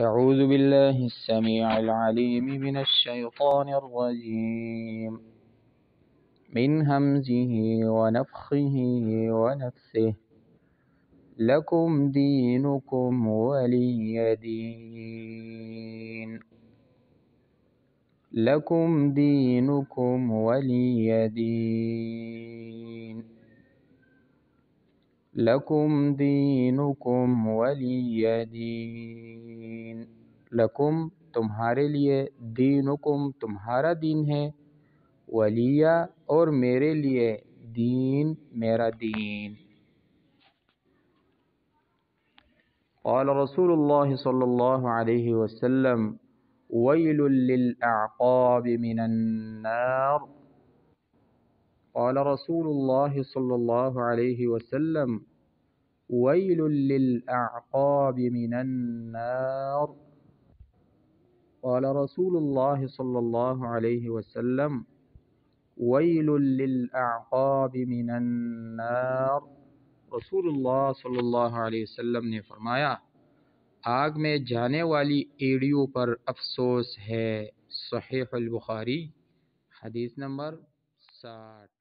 أعوذ بالله السميع العليم من الشيطان الرجيم من همزه ونفخه ونفثه لكم دينكم ولي دين لكم دينكم ولي دين لكم دينكم ولي دين لکم تمہارے لیے، دینکم تمہارا دین ہے، ولیہ اور میرے لیے، دین میرا دین۔ قال رسول اللہ صلی اللہ علیہ وسلم ویل للأعقاب من النار۔ قال رسول اللہ صلی اللہ علیہ وسلم ویل للأعقاب من النار۔ قال رسول اللہ صلی اللہ علیہ وسلم ویل للأعقاب من النار۔ رسول اللہ صلی اللہ علیہ وسلم نے فرمایا، آگ میں جانے والی ایڑیوں پر افسوس ہے۔ صحیح البخاری، حدیث نمبر 60۔